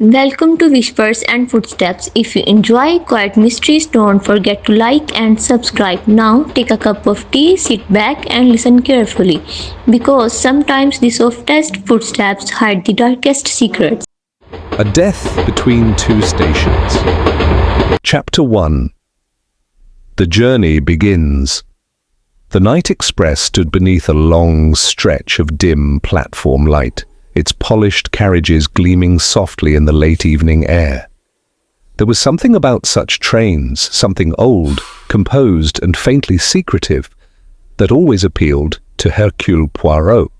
Welcome to Whispers and Footsteps. If you enjoy quiet mysteries, don't forget to like and subscribe. Now, take a cup of tea, sit back, and listen carefully because sometimes the softest footsteps hide the darkest secrets. A Death Between Two Stations. Chapter 1. The journey begins. The night express stood beneath a long stretch of dim platform light, its polished carriages gleaming softly in the late evening air. There was something about such trains, something old, composed and faintly secretive, that always appealed to Hercule Poirot.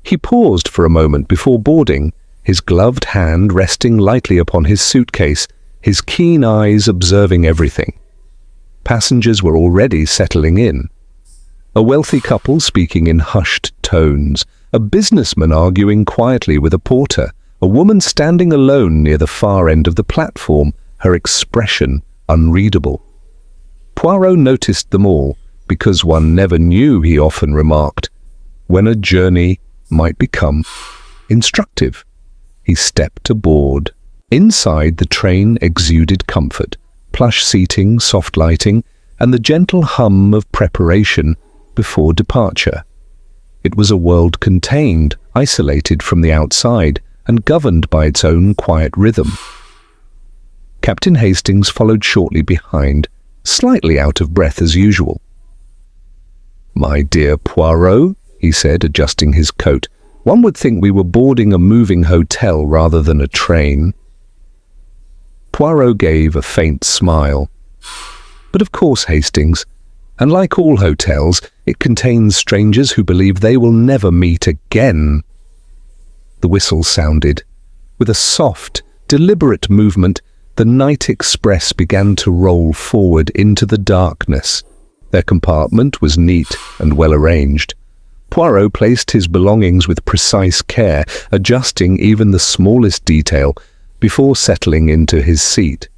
He paused for a moment before boarding, his gloved hand resting lightly upon his suitcase, his keen eyes observing everything. Passengers were already settling in. A wealthy couple speaking in hushed tones, a businessman arguing quietly with a porter, a woman standing alone near the far end of the platform, her expression unreadable. Poirot noticed them all, because one never knew, he often remarked, when a journey might become instructive. He stepped aboard. Inside, the train exuded comfort, plush seating, soft lighting, and the gentle hum of preparation before departure. It was a world contained, isolated from the outside, and governed by its own quiet rhythm. Captain Hastings followed shortly behind, slightly out of breath as usual. "My dear Poirot," he said, adjusting his coat, "one would think we were boarding a moving hotel rather than a train." Poirot gave a faint smile. "But of course, Hastings, and like all hotels, it contains strangers who believe they will never meet again." The whistle sounded. With a soft, deliberate movement, the night express began to roll forward into the darkness. Their compartment was neat and well arranged. Poirot placed his belongings with precise care, adjusting even the smallest detail before settling into his seat.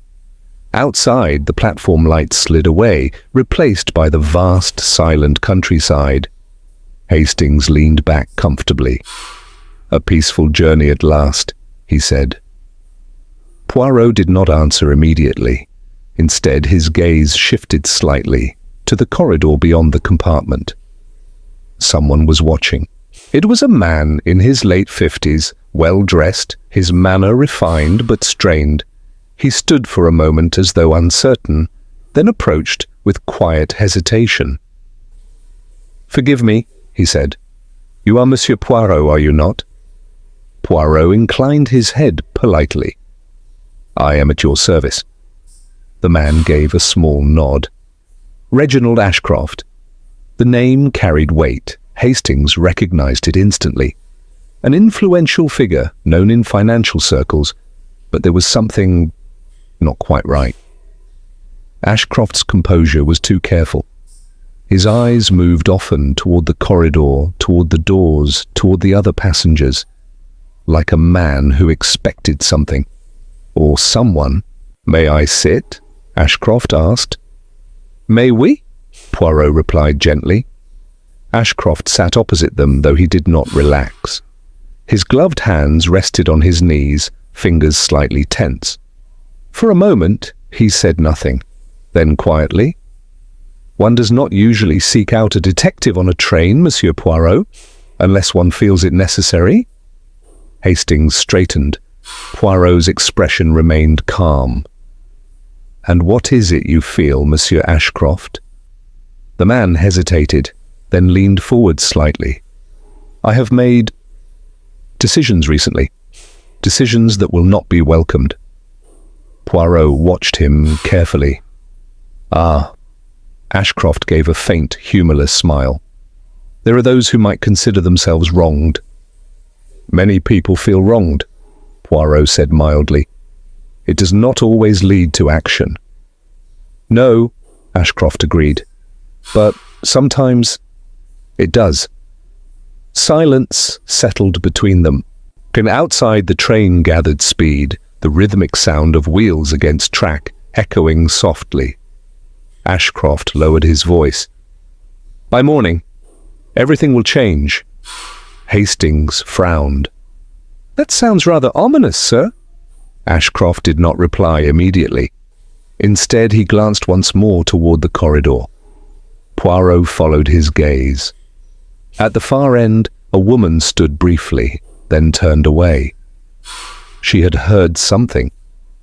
Outside, the platform lights slid away, replaced by the vast, silent countryside. Hastings leaned back comfortably. "A peaceful journey at last," he said. Poirot did not answer immediately. Instead, his gaze shifted slightly to the corridor beyond the compartment. Someone was watching. It was a man in his late 50s, well-dressed, his manner refined but strained. He stood for a moment as though uncertain, then approached with quiet hesitation. "Forgive me," he said. "You are Monsieur Poirot, are you not?" Poirot inclined his head politely. "I am at your service." The man gave a small nod. "Reginald Ashcroft." The name carried weight. Hastings recognized it instantly. An influential figure, known in financial circles, but there was something not quite right. Ashcroft's composure was too careful. His eyes moved often toward the corridor, toward the doors, toward the other passengers, like a man who expected something, or someone. "May I sit?" Ashcroft asked. "May we?" Poirot replied gently. Ashcroft sat opposite them, though he did not relax. His gloved hands rested on his knees, fingers slightly tense. For a moment, he said nothing. Then quietly, "One does not usually seek out a detective on a train, Monsieur Poirot, unless one feels it necessary." Hastings straightened. Poirot's expression remained calm. "And what is it you feel, Monsieur Ashcroft?" The man hesitated, then leaned forward slightly. "I have made decisions recently. Decisions that will not be welcomed." Poirot watched him carefully. "Ah." Ashcroft gave a faint, humorless smile. "There are those who might consider themselves wronged." "Many people feel wronged," Poirot said mildly. "It does not always lead to action." "No," Ashcroft agreed. "But sometimes it does." Silence settled between them. And outside, the train gathered speed, the rhythmic sound of wheels against track echoing softly. Ashcroft lowered his voice. "By morning, everything will change." Hastings frowned. "That sounds rather ominous, sir." Ashcroft did not reply immediately. Instead, he glanced once more toward the corridor. Poirot followed his gaze. At the far end, a woman stood briefly, then turned away. She had heard something,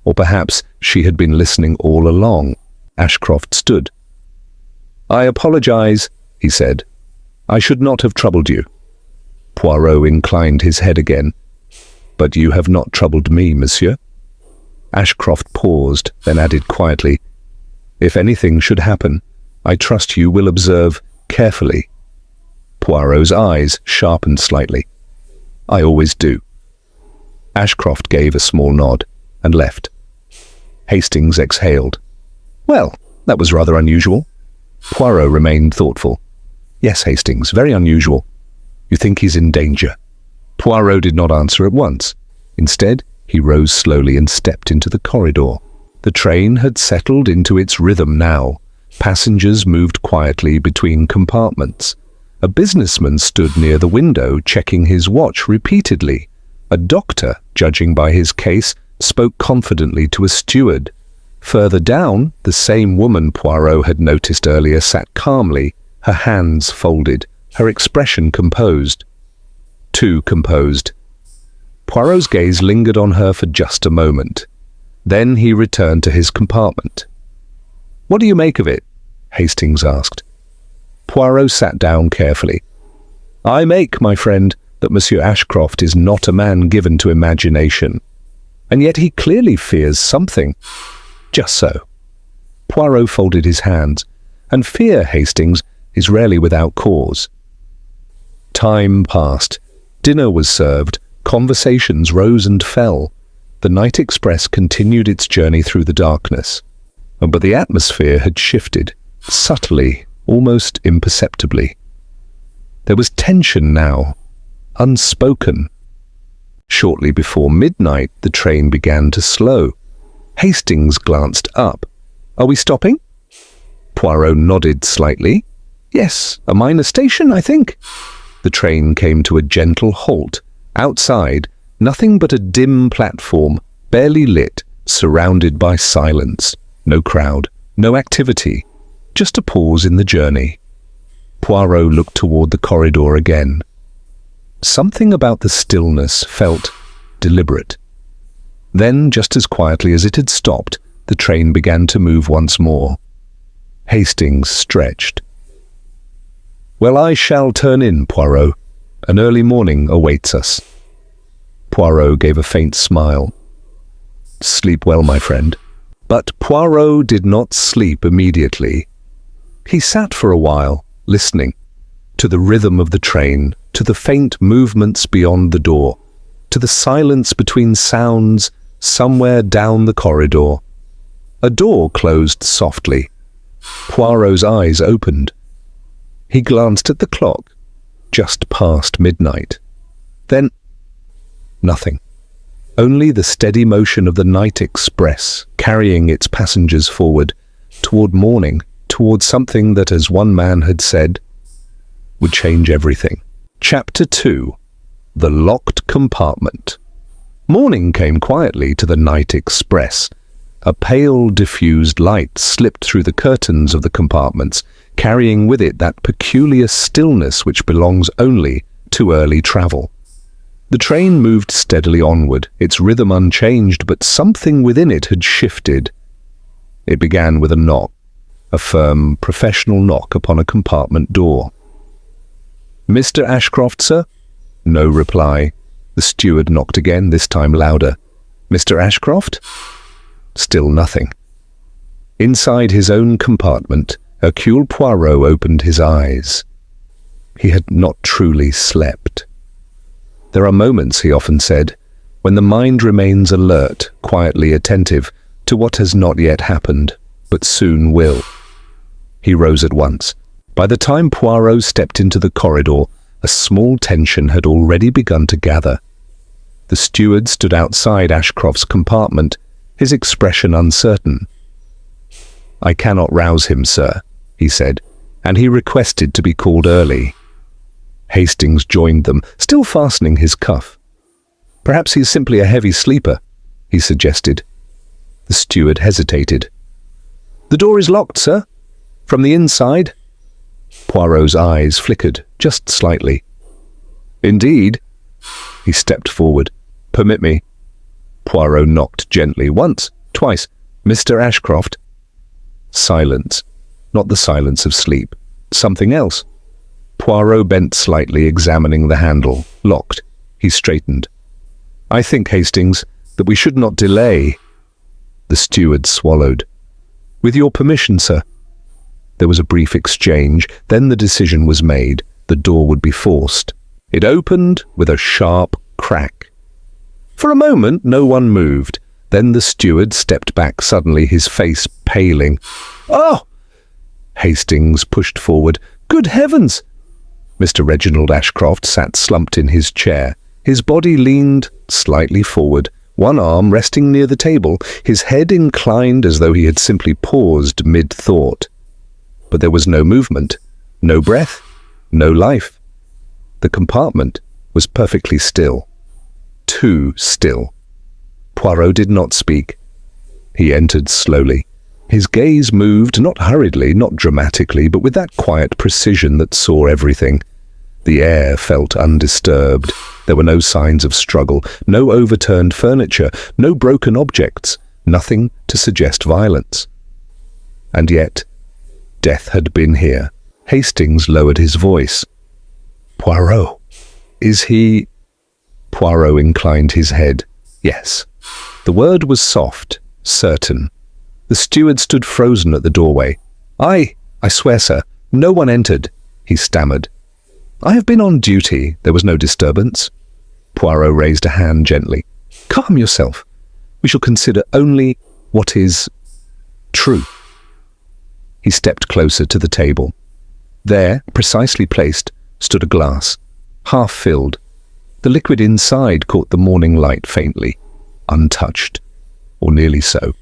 or perhaps she had been listening all along. Ashcroft stood. "I apologize," he said. "I should not have troubled you." Poirot inclined his head again. "But you have not troubled me, monsieur." Ashcroft paused, then added quietly, "If anything should happen, I trust you will observe carefully." Poirot's eyes sharpened slightly. "I always do." Ashcroft gave a small nod and left. Hastings exhaled. "Well, that was rather unusual." Poirot remained thoughtful. "Yes, Hastings, very unusual. You think he's in danger?" Poirot did not answer at once. Instead, he rose slowly and stepped into the corridor. The train had settled into its rhythm now. Passengers moved quietly between compartments. A businessman stood near the window, checking his watch repeatedly. A doctor, judging by his case, spoke confidently to a steward. Further down, the same woman Poirot had noticed earlier sat calmly, her hands folded, her expression composed. Too composed. Poirot's gaze lingered on her for just a moment. Then he returned to his compartment. "What do you make of it?" Hastings asked. Poirot sat down carefully. "I make, my friend, that Monsieur Ashcroft is not a man given to imagination. And yet he clearly fears something." "Just so." Poirot folded his hands. "And fear, Hastings, is rarely without cause." Time passed. Dinner was served. Conversations rose and fell. The night express continued its journey through the darkness. But the atmosphere had shifted, subtly, almost imperceptibly. There was tension now, unspoken. Shortly before midnight, the train began to slow. Hastings glanced up. "Are we stopping?" Poirot nodded slightly. "Yes, a minor station, I think." The train came to a gentle halt. Outside, nothing but a dim platform, barely lit, surrounded by silence. No crowd, no activity, just a pause in the journey. Poirot looked toward the corridor again. Something about the stillness felt deliberate. Then, just as quietly as it had stopped, the train began to move once more. Hastings stretched. "Well, I shall turn in, Poirot. An early morning awaits us." Poirot gave a faint smile. "Sleep well, my friend." But Poirot did not sleep immediately. He sat for a while, listening, to the rhythm of the train, to the faint movements beyond the door, to the silence between sounds somewhere down the corridor. A door closed softly. Poirot's eyes opened. He glanced at the clock, just past midnight. Then, nothing. Only the steady motion of the night express, carrying its passengers forward, toward morning, toward something that, as one man had said, would change everything. Chapter 2. The Locked Compartment. Morning came quietly to the night express. A pale, diffused light slipped through the curtains of the compartments, carrying with it that peculiar stillness which belongs only to early travel. The train moved steadily onward, its rhythm unchanged, but something within it had shifted. It began with a knock, a firm, professional knock upon a compartment door. "Mr. Ashcroft, sir?" No reply. The steward knocked again, this time louder. "Mr. Ashcroft?" Still nothing. Inside his own compartment, Hercule Poirot opened his eyes. He had not truly slept. There are moments, he often said, when the mind remains alert, quietly attentive to what has not yet happened, but soon will. He rose at once. By the time Poirot stepped into the corridor, a small tension had already begun to gather. The steward stood outside Ashcroft's compartment, his expression uncertain. "I cannot rouse him, sir," he said, and he requested to be called early. Hastings joined them, still fastening his cuff. "Perhaps he's simply a heavy sleeper," he suggested. The steward hesitated. "The door is locked, sir. From the inside." Poirot's eyes flickered, just slightly. "Indeed?" He stepped forward. "Permit me." Poirot knocked gently, once, twice. "Mr. Ashcroft?" Silence. Not the silence of sleep. Something else. Poirot bent slightly, examining the handle. Locked. He straightened. "I think, Hastings, that we should not delay." The steward swallowed. "With your permission, sir." There was a brief exchange, then the decision was made. The door would be forced. It opened with a sharp crack. For a moment, no one moved. Then the steward stepped back suddenly, his face paling. "Oh!" Hastings pushed forward. "Good heavens!" Mr. Reginald Ashcroft sat slumped in his chair. His body leaned slightly forward, one arm resting near the table, his head inclined as though he had simply paused mid-thought. But there was no movement, no breath, no life. The compartment was perfectly still. Too still. Poirot did not speak. He entered slowly. His gaze moved, not hurriedly, not dramatically, but with that quiet precision that saw everything. The air felt undisturbed. There were no signs of struggle, no overturned furniture, no broken objects, nothing to suggest violence. And yet, death had been here. Hastings lowered his voice. "Poirot, is he—" Poirot inclined his head. Yes. The word was soft, certain. The steward stood frozen at the doorway. I swear, sir, no one entered," he stammered. "I have been on duty. There was no disturbance." Poirot raised a hand gently. "Calm yourself. We shall consider only what is true." He stepped closer to the table. There, precisely placed, stood a glass, half filled. The liquid inside caught the morning light faintly, untouched, or nearly so.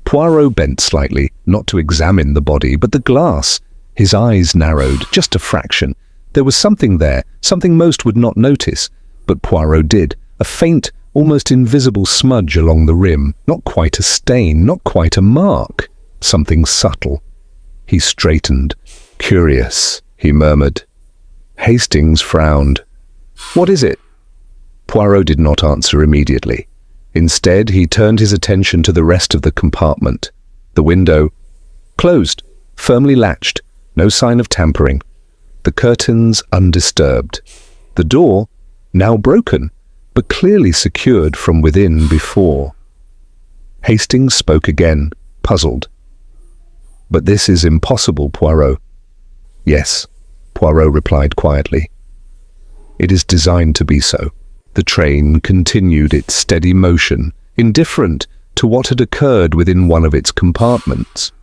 Poirot bent slightly, not to examine the body, but the glass. His eyes narrowed, just a fraction. There was something there, something most would not notice, but Poirot did. A faint, almost invisible smudge along the rim, not quite a stain, not quite a mark. Something subtle. He straightened. "Curious," he murmured. Hastings frowned. "What is it?" Poirot did not answer immediately. Instead, he turned his attention to the rest of the compartment. The window, closed, firmly latched, no sign of tampering. The curtains undisturbed. The door, now broken, but clearly secured from within before. Hastings spoke again, puzzled. "But this is impossible, Poirot." "Yes," Poirot replied quietly. "It is designed to be so." The train continued its steady motion, indifferent to what had occurred within one of its compartments.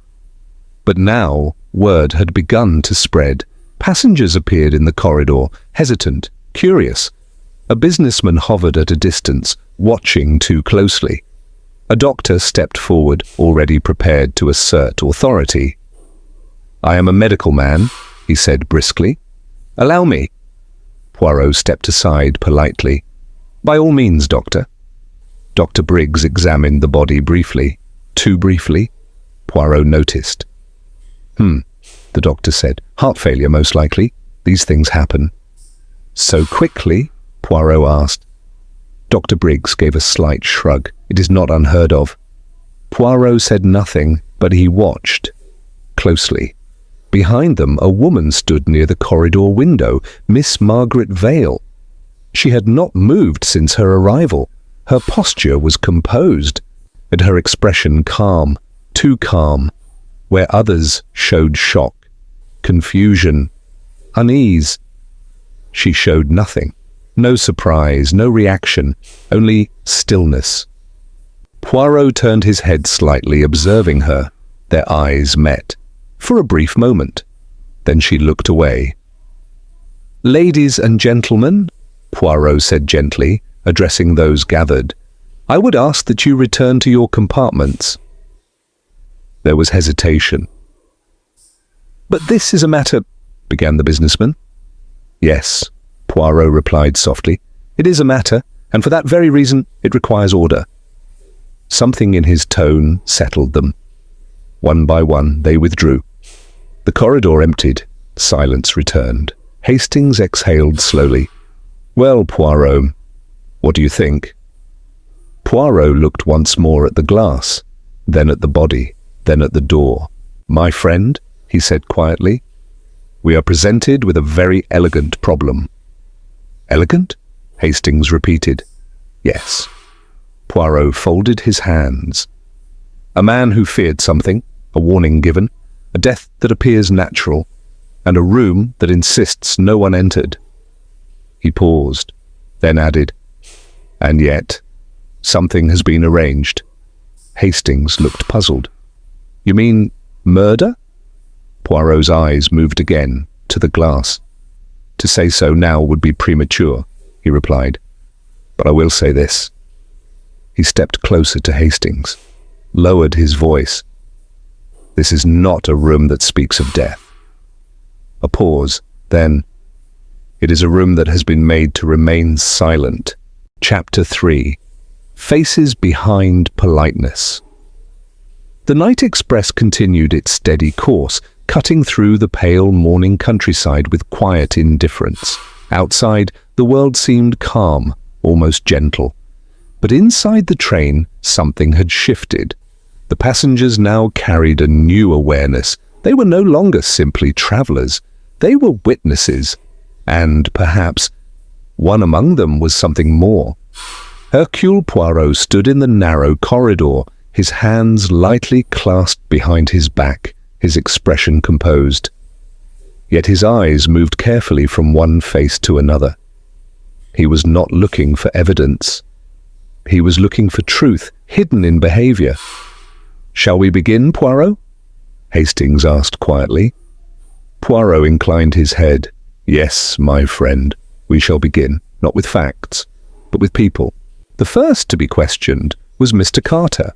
But now word had begun to spread. Passengers appeared in the corridor, hesitant, curious. A businessman hovered at a distance, watching too closely. A doctor stepped forward, already prepared to assert authority. "I am a medical man," he said briskly. "Allow me." Poirot stepped aside politely. "By all means, doctor." Dr. Briggs examined the body briefly. Too briefly, Poirot noticed. The doctor said. "Heart failure, most likely. These things happen." "So quickly?" Poirot asked. Dr. Briggs gave a slight shrug. "It is not unheard of." Poirot said nothing, but he watched closely. Behind them, a woman stood near the corridor window, Miss Margaret Vale. She had not moved since her arrival. Her posture was composed, and her expression calm, too calm, where others showed shock, confusion, unease. She showed nothing. No surprise, no reaction, only stillness. Poirot turned his head slightly, observing her. Their eyes met. For a brief moment. Then she looked away. "Ladies and gentlemen," Poirot said gently, addressing those gathered, "I would ask that you return to your compartments." There was hesitation. "But this is a matter—" began the businessman. "Yes," Poirot replied softly. "It is a matter, and for that very reason it requires order." Something in his tone settled them. One by one, they withdrew. The corridor emptied. Silence returned. Hastings exhaled slowly. "Well, Poirot, what do you think?" Poirot looked once more at the glass, then at the body, then at the door. "My friend," he said quietly, "we are presented with a very elegant problem." "Elegant?" Hastings repeated. "Yes." Poirot folded his hands. "A man who feared something, a warning given, a death that appears natural, and a room that insists no one entered." He paused, then added, "And yet, something has been arranged." Hastings looked puzzled. "You mean murder?" Poirot's eyes moved again to the glass. "To say so now would be premature," he replied. "But I will say this." He stepped closer to Hastings, lowered his voice. "This is not a room that speaks of death." A pause, then, "It is a room that has been made to remain silent." Chapter 3. Faces Behind Politeness. The night express continued its steady course, cutting through the pale morning countryside with quiet indifference. Outside, the world seemed calm, almost gentle. But inside the train, something had shifted. The passengers now carried a new awareness. They were no longer simply travelers. They were witnesses. And, perhaps, one among them was something more. Hercule Poirot stood in the narrow corridor, his hands lightly clasped behind his back, his expression composed. Yet his eyes moved carefully from one face to another. He was not looking for evidence. He was looking for truth, hidden in behavior. "Shall we begin, Poirot?" Hastings asked quietly. Poirot inclined his head. "Yes, my friend, we shall begin, not with facts, but with people." The first to be questioned was Mr. Carter.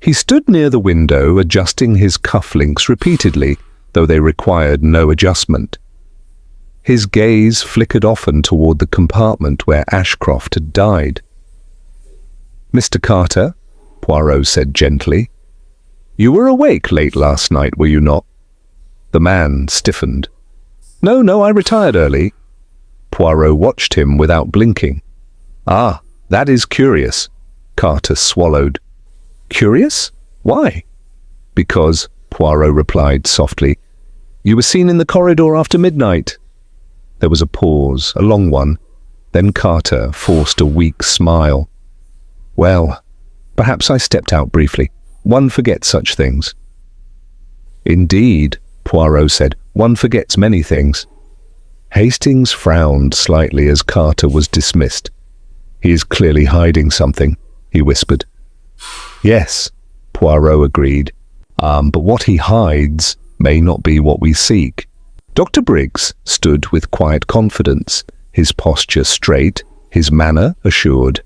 He stood near the window, adjusting his cufflinks repeatedly, though they required no adjustment. His gaze flickered often toward the compartment where Ashcroft had died. "Mr. Carter," Poirot said gently, "you were awake late last night, were you not?" The man stiffened. No, I retired early." Poirot watched him without blinking. "Ah, that is curious." Carter swallowed. "Curious? Why?" "Because," Poirot replied softly, "you were seen in the corridor after midnight." There was a pause, a long one. Then Carter forced a weak smile. "Well, perhaps I stepped out briefly. One forgets such things." "Indeed," Poirot said, "one forgets many things." Hastings frowned slightly as Carter was dismissed. "He is clearly hiding something," he whispered. "Yes," Poirot agreed. But what he hides may not be what we seek." Dr. Briggs stood with quiet confidence, his posture straight, his manner assured.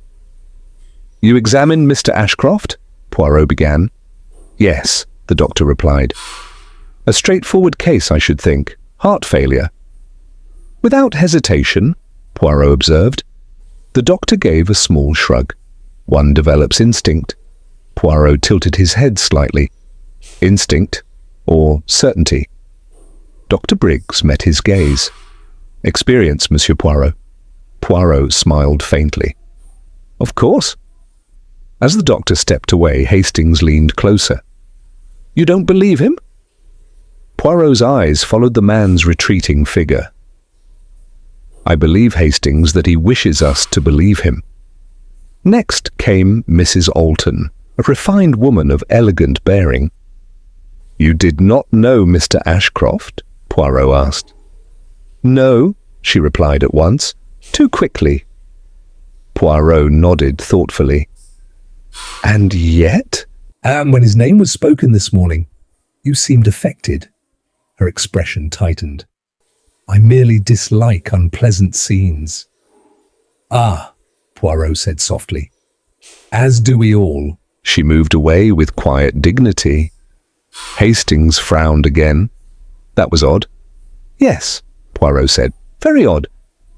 "You examined Mr. Ashcroft?" Poirot began. "Yes," the doctor replied. "A straightforward case, I should think. Heart failure." "Without hesitation," Poirot observed. The doctor gave a small shrug. "One develops instinct." Poirot tilted his head slightly. "Instinct or certainty?" Dr. Briggs met his gaze. "Experience, Monsieur Poirot." Poirot smiled faintly. "Of course." As the doctor stepped away, Hastings leaned closer. "You don't believe him?" Poirot's eyes followed the man's retreating figure. "I believe, Hastings, that he wishes us to believe him." Next came Mrs. Alton, a refined woman of elegant bearing. "You did not know Mr. Ashcroft?" Poirot asked. "No," she replied at once, "too quickly." Poirot nodded thoughtfully. "And yet?" "When his name was spoken this morning, you seemed affected." Her expression tightened. "I merely dislike unpleasant scenes." "Ah," Poirot said softly. "As do we all." She moved away with quiet dignity. Hastings frowned again. "That was odd." "Yes," Poirot said. "Very odd.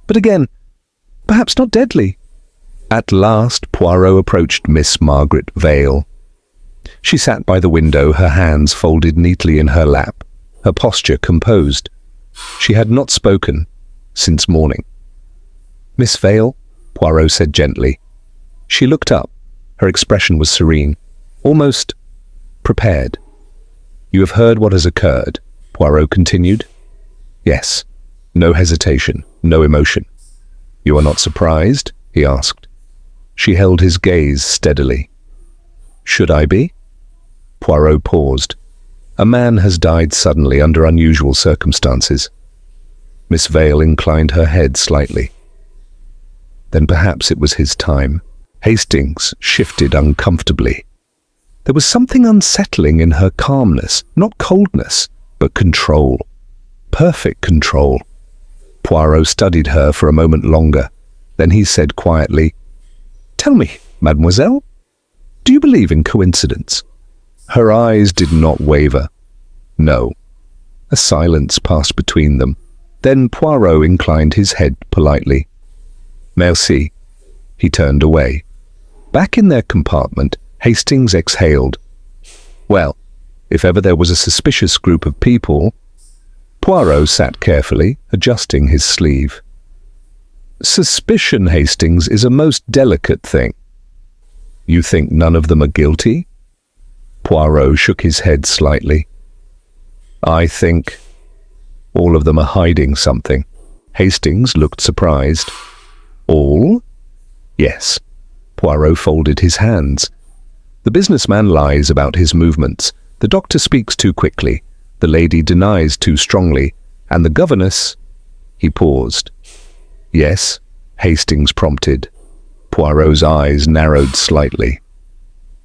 But again, perhaps not deadly." At last, Poirot approached Miss Margaret Vale. She sat by the window, her hands folded neatly in her lap, her posture composed. She had not spoken since morning. "Miss Vale," Poirot said gently. She looked up. Her expression was serene, almost prepared. "You have heard what has occurred," Poirot continued. "Yes." No hesitation, no emotion. "You are not surprised?" he asked. She held his gaze steadily. "Should I be?" Poirot paused. A man has died suddenly under unusual circumstances. Miss Vale inclined her head slightly. Then perhaps it was his time. Hastings shifted uncomfortably. There was something unsettling in her calmness, not coldness, but control. Perfect control. Poirot studied her for a moment longer. Then he said quietly, "Tell me, mademoiselle, do you believe in coincidence?" Her eyes did not waver. No. A silence passed between them. Then Poirot inclined his head politely. "Merci." He turned away. Back in their compartment, Hastings exhaled. Well, if ever there was a suspicious group of people... Poirot sat carefully, adjusting his sleeve. "Suspicion, Hastings, is a most delicate thing. You think none of them are guilty?" Poirot shook his head slightly. "I think all of them are hiding something." Hastings looked surprised. "All?" "Yes." Poirot folded his hands. "The businessman lies about his movements. The doctor speaks too quickly. The lady denies too strongly. And the governess..." He paused. "Yes?" Hastings prompted. Poirot's eyes narrowed slightly.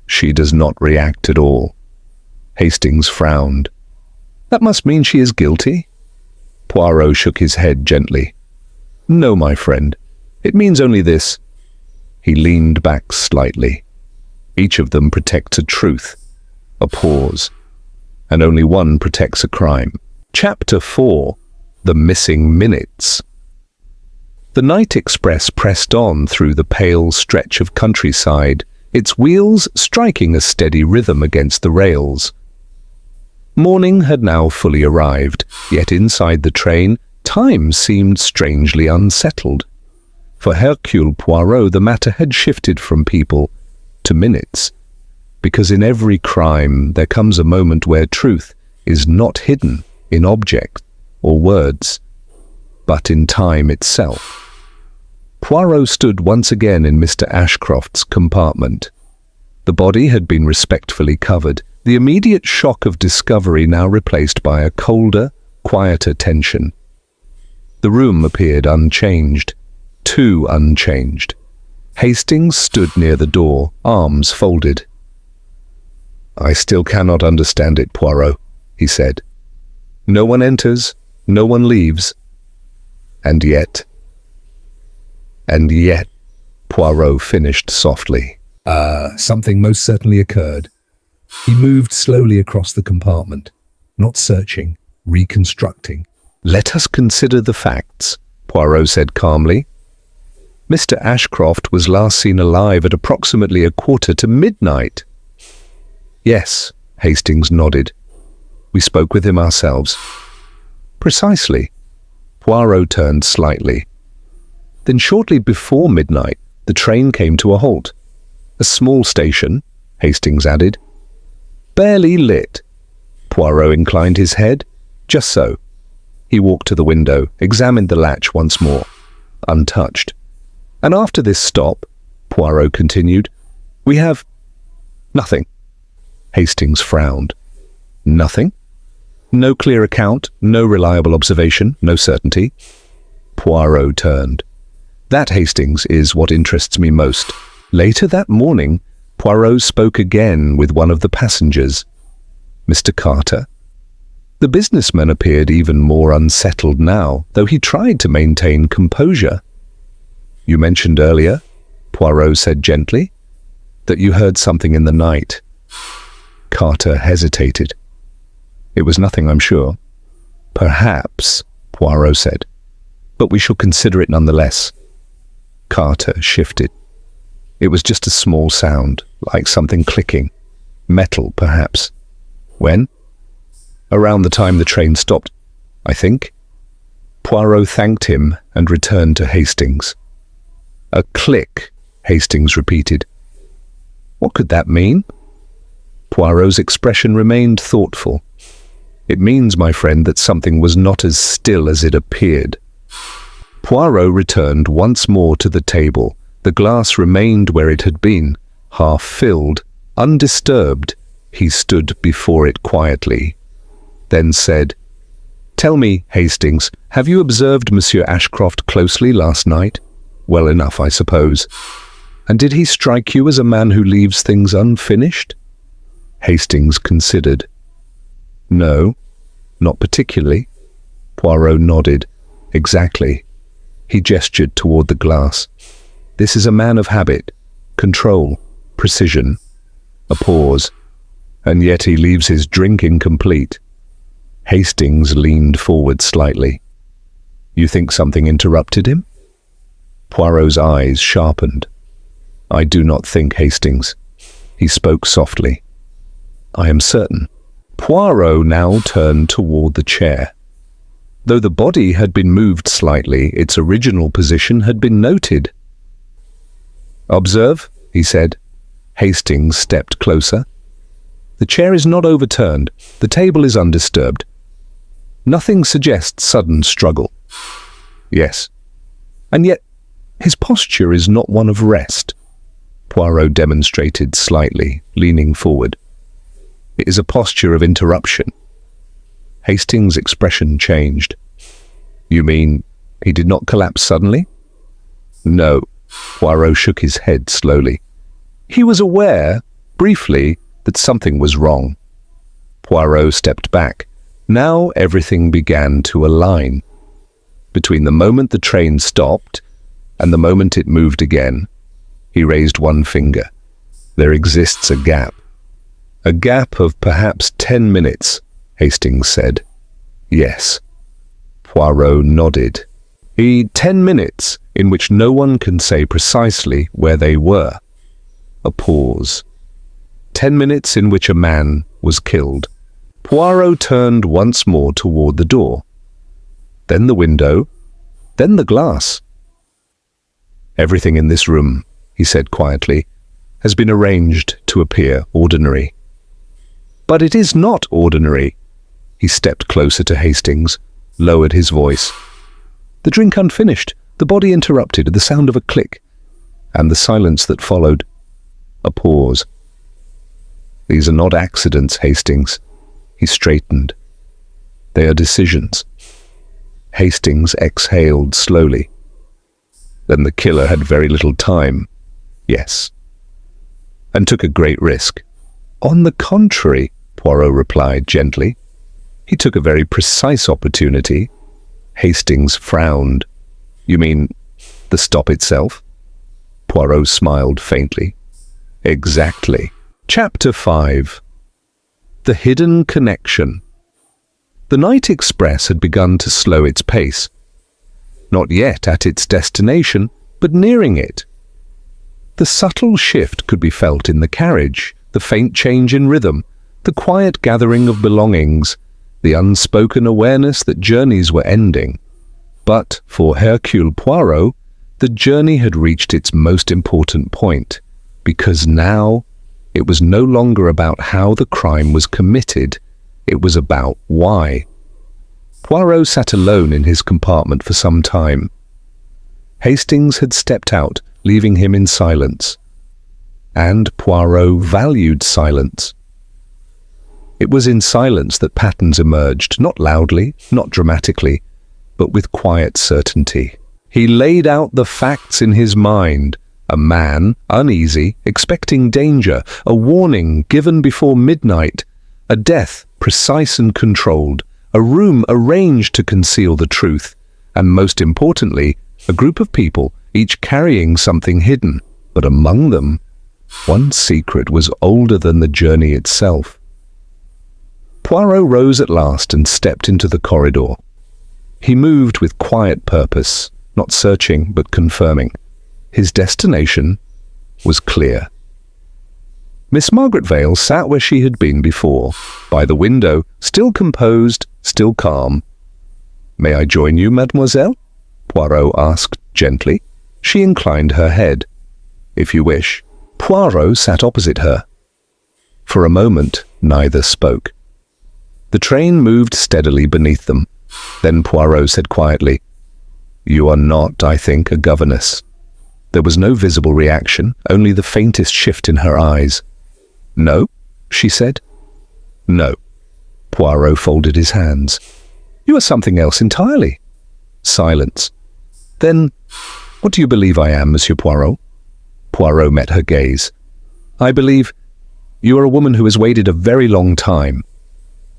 "She does not react at all." Hastings frowned. "That must mean she is guilty?" Poirot shook his head gently. "No, my friend. It means only this." He leaned back slightly. "Each of them protects a truth." A pause. "And only one protects a crime." Chapter 4. The Missing Minutes. The night express pressed on through the pale stretch of countryside, its wheels striking a steady rhythm against the rails. Morning had now fully arrived, yet inside the train, time seemed strangely unsettled. For Hercule Poirot, the matter had shifted from people to minutes, because in every crime there comes a moment where truth is not hidden in objects or words, but in time itself. Poirot stood once again in Mr. Ashcroft's compartment. The body had been respectfully covered, the immediate shock of discovery now replaced by a colder, quieter tension. The room appeared unchanged, too unchanged. Hastings stood near the door, arms folded. "I still cannot understand it, Poirot," he said. "No one enters, no one leaves. And yet..." Poirot finished softly. Something most certainly occurred. He moved slowly across the compartment, not searching, reconstructing. "Let us consider the facts," Poirot said calmly. "Mr. Ashcroft was last seen alive at approximately 1:15 p.m. "Yes," Hastings nodded. "We spoke with him ourselves." "Precisely." Poirot turned slightly. "Then shortly before midnight, the train came to a halt. A small station," Hastings added. "Barely lit." Poirot inclined his head. "Just so." He walked to the window, examined the latch once more. Untouched. "And after this stop," Poirot continued, "we have... nothing." Hastings frowned. "Nothing?" "No clear account, no reliable observation, no certainty." Poirot turned. "That, Hastings, is what interests me most." Later that morning, Poirot spoke again with one of the passengers. "Mr. Carter?" The businessman appeared even more unsettled now, though he tried to maintain composure. "You mentioned earlier," Poirot said gently, "that you heard something in the night." Carter hesitated. "It was nothing, I'm sure." "Perhaps," Poirot said, "but we shall consider it nonetheless." Carter shifted. It was just a small sound, like something clicking. Metal, perhaps. When? Around the time the train stopped, I think. Poirot thanked him and returned to Hastings. A click, Hastings repeated. What could that mean? Poirot's expression remained thoughtful. It means, my friend, that something was not as still as it appeared. Poirot returned once more to the table. The glass remained where it had been, half filled, undisturbed. He stood before it quietly, then said, "Tell me, Hastings, have you observed Monsieur Ashcroft closely last night? Well enough, I suppose. And did he strike you as a man who leaves things unfinished?" Hastings considered. "No, not particularly." Poirot nodded. "Exactly." He gestured toward the glass. "This is a man of habit, control, precision." A pause. "And yet he leaves his drink incomplete." Hastings leaned forward slightly. "You think something interrupted him?" Poirot's eyes sharpened. "I do not think, Hastings." He spoke softly. "I am certain." Poirot now turned toward the chair. Though the body had been moved slightly, its original position had been noted. "Observe," he said. Hastings stepped closer. "The chair is not overturned. The table is undisturbed. Nothing suggests sudden struggle." "Yes. And yet his posture is not one of rest." Poirot demonstrated slightly, leaning forward. "It is a posture of interruption." Hastings' expression changed. "You mean he did not collapse suddenly?" "No." Poirot shook his head slowly. "He was aware, briefly, that something was wrong." Poirot stepped back. Now everything began to align. Between the moment the train stopped and the moment it moved again, he raised one finger. "There exists a gap." "A gap of perhaps 10 minutes, Hastings said. "Yes." Poirot nodded. 10 minutes in which no one can say precisely where they were." A pause. 10 minutes in which a man was killed. Poirot turned once more toward the door. Then the window. Then the glass. "Everything in this room," he said quietly, "has been arranged to appear ordinary." "But it is not ordinary." He stepped closer to Hastings, lowered his voice. "The drink unfinished, the body interrupted, the sound of a click, and the silence that followed." A pause. "These are not accidents, Hastings." He straightened. "They are decisions." Hastings exhaled slowly. "Then the killer had very little time." "Yes." "And took a great risk." "On the contrary," Poirot replied gently. "He took a very precise opportunity." Hastings frowned. "You mean the stop itself?" Poirot smiled faintly. "Exactly." Chapter 5. The Hidden Connection. The night express had begun to slow its pace. Not yet at its destination, but nearing it. The subtle shift could be felt in the carriage, the faint change in rhythm, the quiet gathering of belongings, the unspoken awareness that journeys were ending. But for Hercule Poirot, the journey had reached its most important point, because now it was no longer about how the crime was committed, it was about why. Poirot sat alone in his compartment for some time. Hastings had stepped out, leaving him in silence. And Poirot valued silence. It was in silence that patterns emerged, not loudly, not dramatically, but with quiet certainty. He laid out the facts in his mind. A man, uneasy, expecting danger, a warning given before midnight, a death precise and controlled, a room arranged to conceal the truth, and most importantly, a group of people, each carrying something hidden. But among them, one secret was older than the journey itself. Poirot rose at last and stepped into the corridor. He moved with quiet purpose, not searching but confirming. His destination was clear. Miss Margaret Vale sat where she had been before, by the window, still composed, still calm. "May I join you, mademoiselle?" Poirot asked gently. She inclined her head. "If you wish." Poirot sat opposite her. For a moment, neither spoke. The train moved steadily beneath them. Then Poirot said quietly, "You are not, I think, a governess." There was no visible reaction, only the faintest shift in her eyes. "No?" she said. "No." Poirot folded his hands. "You are something else entirely." Silence. "Then, what do you believe I am, Monsieur Poirot?" Poirot met her gaze. "I believe you are a woman who has waited a very long time."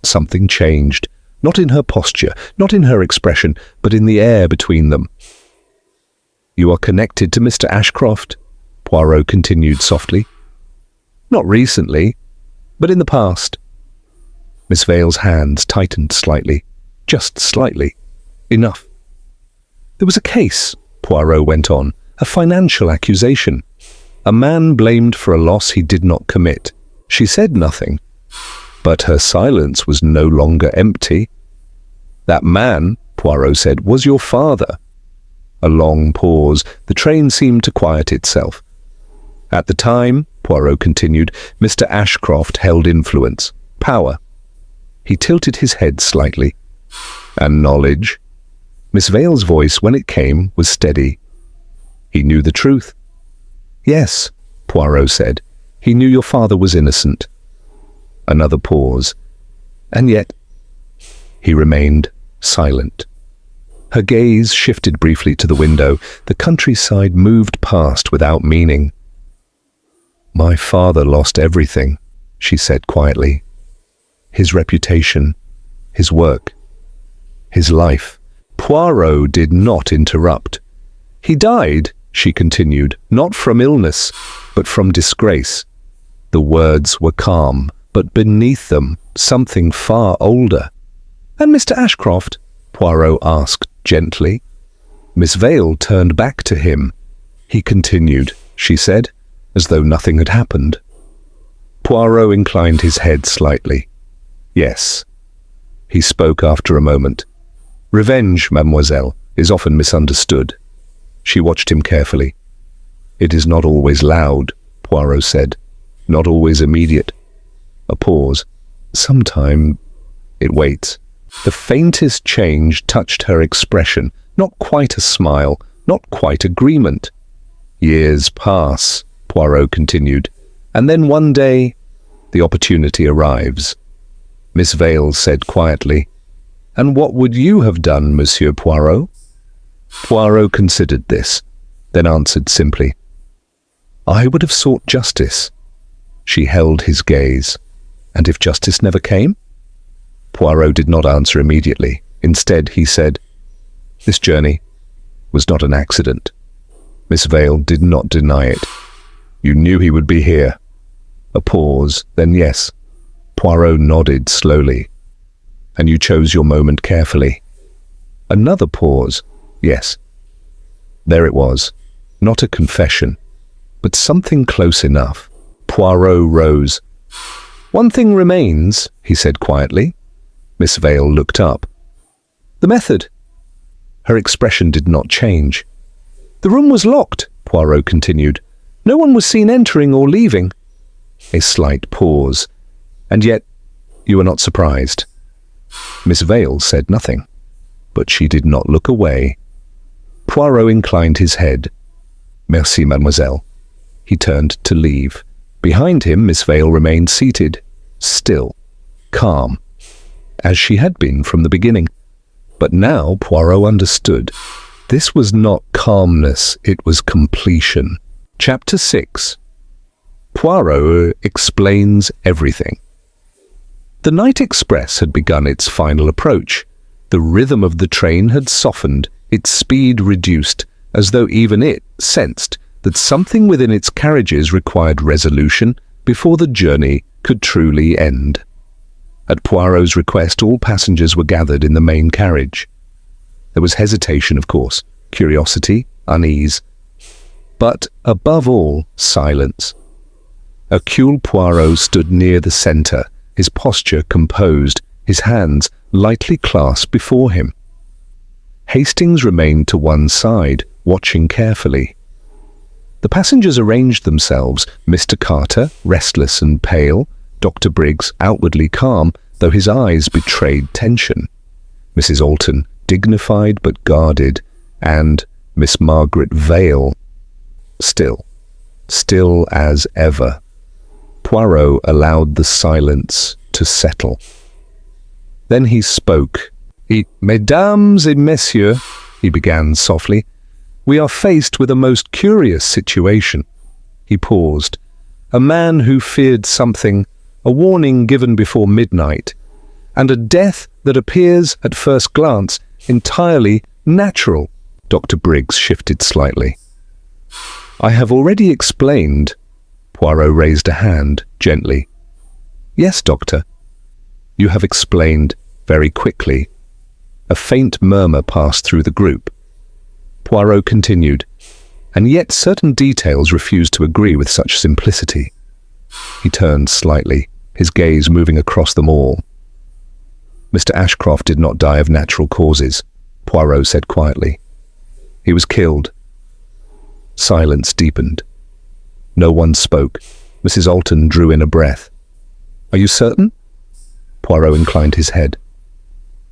Something changed, not in her posture, not in her expression, but in the air between them. "You are connected to Mr. Ashcroft?" Poirot continued softly. "Not recently, but in the past." Miss Vale's hands tightened slightly, just slightly. Enough. "There was a case," Poirot went on, "a financial accusation. A man blamed for a loss he did not commit. She said nothing, but her silence was no longer empty. That man," Poirot said, "was your father." A long pause. The train seemed to quiet itself. "At the time," Poirot continued, "Mr. Ashcroft held influence, power." He tilted his head slightly. "And knowledge?" Miss Vale's voice, when it came, was steady. "He knew the truth." "Yes," Poirot said. "He knew your father was innocent." Another pause. "And yet—" He remained silent. Her gaze shifted briefly to the window. The countryside moved past without meaning. "My father lost everything," she said quietly. "His reputation, his work, his life." Poirot did not interrupt. "He died," she continued, "not from illness, but from disgrace." The words were calm, but beneath them something far older. "And Mr. Ashcroft?" Poirot asked gently. Miss Vale turned back to him. "He continued," she said, as though nothing had happened. Poirot inclined his head slightly. "Yes." He spoke after a moment. "Revenge, mademoiselle, is often misunderstood." She watched him carefully. "It is not always loud," Poirot said, "not always immediate." A pause. "Sometime it waits." The faintest change touched her expression, not quite a smile, not quite agreement. "Years pass," Poirot continued, "and then one day the opportunity arrives." Miss Vale said quietly, "And what would you have done, Monsieur Poirot?" Poirot considered this, then answered simply, "I would have sought justice." She held his gaze. "And if justice never came?" Poirot did not answer immediately. Instead, he said, "This journey was not an accident." Miss Vale did not deny it. "You knew he would be here." A pause, then yes. Poirot nodded slowly. "And you chose your moment carefully." Another pause. "Yes." There it was. Not a confession, but something close enough. Poirot rose. "One thing remains," he said quietly. Miss Vale looked up. "The method." Her expression did not change. "The room was locked," Poirot continued. "No one was seen entering or leaving." A slight pause. "And yet you were not surprised." Miss Vale said nothing, but she did not look away. Poirot inclined his head. "Merci, mademoiselle." He turned to leave. Behind him, Miss Vale remained seated, still, calm, as she had been from the beginning. But now Poirot understood. This was not calmness, it was completion. Chapter 6. Poirot explains everything. The night express had begun its final approach. The rhythm of the train had softened, its speed reduced, as though even it sensed that something within its carriages required resolution before the journey could truly end. At Poirot's request, all passengers were gathered in the main carriage. There was hesitation, of course, curiosity, unease. But, above all, silence. Hercule Poirot stood near the centre, his posture composed, his hands lightly clasped before him. Hastings remained to one side, watching carefully. The passengers arranged themselves, Mr. Carter, restless and pale, Dr. Briggs, outwardly calm, though his eyes betrayed tension, Mrs. Alton, dignified but guarded, and Miss Margaret Vale, still as ever. Poirot allowed the silence to settle. Then he spoke. "Mesdames et messieurs," he began softly, "we are faced with a most curious situation." He paused. "A man who feared something, a warning given before midnight, and a death that appears at first glance entirely natural." Dr. Briggs shifted slightly. "I have already explained." Poirot raised a hand, gently. "Yes, Doctor." "You have explained very quickly." A faint murmur passed through the group. Poirot continued, "And yet certain details refuse to agree with such simplicity." He turned slightly, his gaze moving across them all. "Mr. Ashcroft did not die of natural causes," Poirot said quietly. "He was killed." Silence deepened. No one spoke. Mrs. Alton drew in a breath. "Are you certain?" Poirot inclined his head.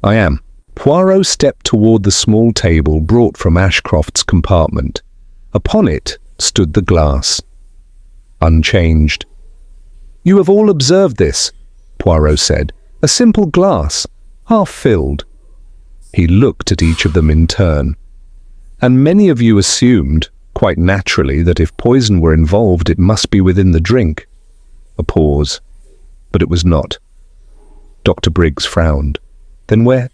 "I am." Poirot stepped toward the small table brought from Ashcroft's compartment. Upon it stood the glass, unchanged. "You have all observed this," Poirot said. "A simple glass, half filled." He looked at each of them in turn. "And many of you assumed, quite naturally, that if poison were involved it must be within the drink." A pause. But it was not. Dr. Briggs frowned. "Then where?"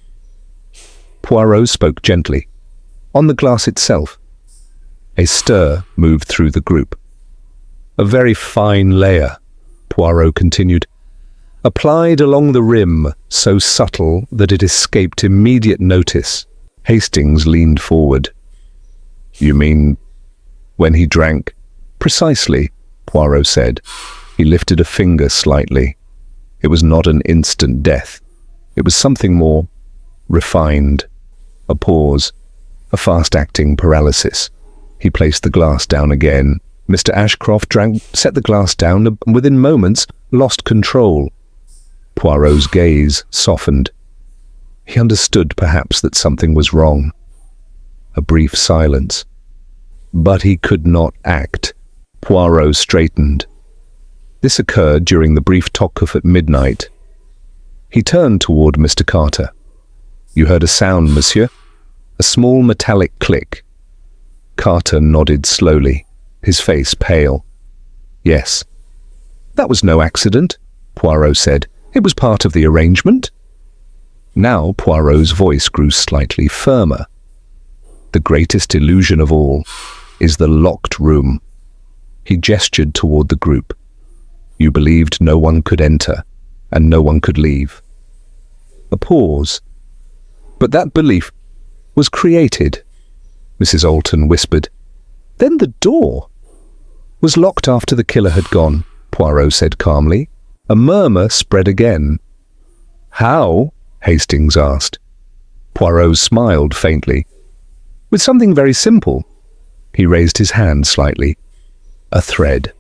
Poirot spoke gently. "On the glass itself." A stir moved through the group. "A very fine layer," Poirot continued, "applied along the rim, so subtle that it escaped immediate notice." Hastings leaned forward. "You mean when he drank?" "Precisely," Poirot said. He lifted a finger slightly. "It was not an instant death. It was something more refined." A pause. A fast-acting paralysis. He placed the glass down again. Mr. Ashcroft drank, set the glass down, and within moments lost control. Poirot's gaze softened. He understood perhaps that something was wrong. A brief silence. But he could not act. Poirot straightened. This occurred during the brief talk-off at midnight. He turned toward Mr. Carter. "You heard a sound, monsieur? A small metallic click." Carter nodded slowly, his face pale. "Yes." "That was no accident," Poirot said. "It was part of the arrangement." Now Poirot's voice grew slightly firmer. "The greatest illusion of all is the locked room." He gestured toward the group. "You believed no one could enter, and no one could leave." A pause. "But that belief was created," Mrs. Alton whispered. "Then the door was locked after the killer had gone," Poirot said calmly. A murmur spread again. "How?" Hastings asked. Poirot smiled faintly. "With something very simple." He raised his hand slightly. "A thread."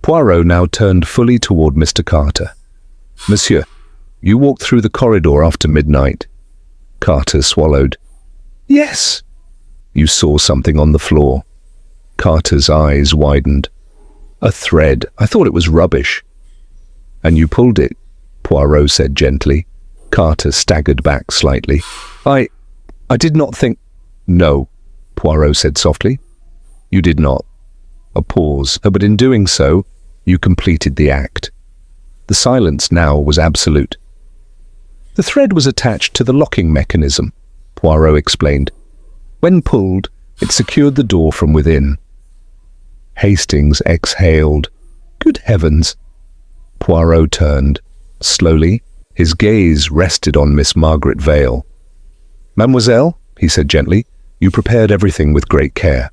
Poirot now turned fully toward Mr. Carter. "Monsieur, you walked through the corridor after midnight." Carter swallowed. "Yes." "You saw something on the floor." Carter's eyes widened. "A thread. I thought it was rubbish." "And you pulled it," Poirot said gently. Carter staggered back slightly. I did not think—" "No," Poirot said softly. "You did not." A pause. "But in doing so, you completed the act." The silence now was absolute. "The thread was attached to the locking mechanism," Poirot explained. "When pulled, it secured the door from within." Hastings exhaled. "Good heavens!" Poirot turned. Slowly, his gaze rested on Miss Margaret Vale. "Mademoiselle," he said gently, "you prepared everything with great care."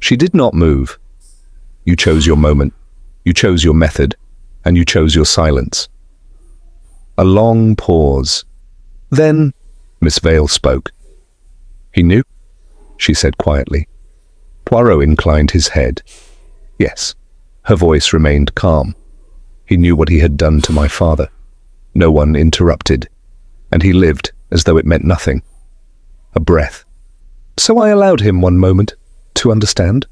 She did not move. You chose your moment, you chose your method, and you chose your silence. A long pause. Then Miss Vale spoke. He knew, she said quietly. Poirot inclined his head. Yes, her voice remained calm. He knew what he had done to my father. No one interrupted, and he lived as though it meant nothing. A breath. So I allowed him one moment to understand.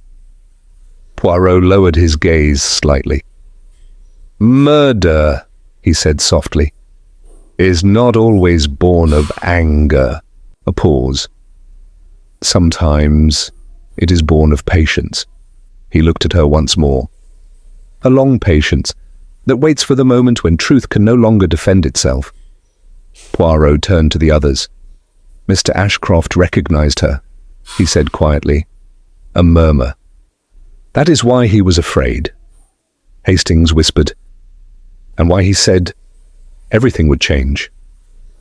Poirot lowered his gaze slightly. Murder, he said softly, is not always born of anger. A pause. Sometimes it is born of patience. He looked at her once more. A long patience that waits for the moment when truth can no longer defend itself. Poirot turned to the others. Mr. Ashcroft recognized her. He said quietly, a murmur. That is why he was afraid. Hastings whispered, and why he said everything would change.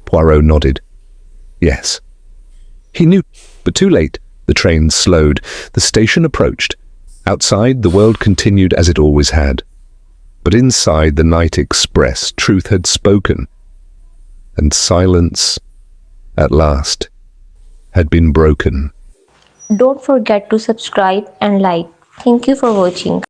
Poirot nodded. Yes. He knew, but too late. The train slowed. The station approached. Outside, the world continued as it always had. But inside the night express, truth had spoken. And silence, at last, had been broken. Don't forget to subscribe and like. Thank you for watching.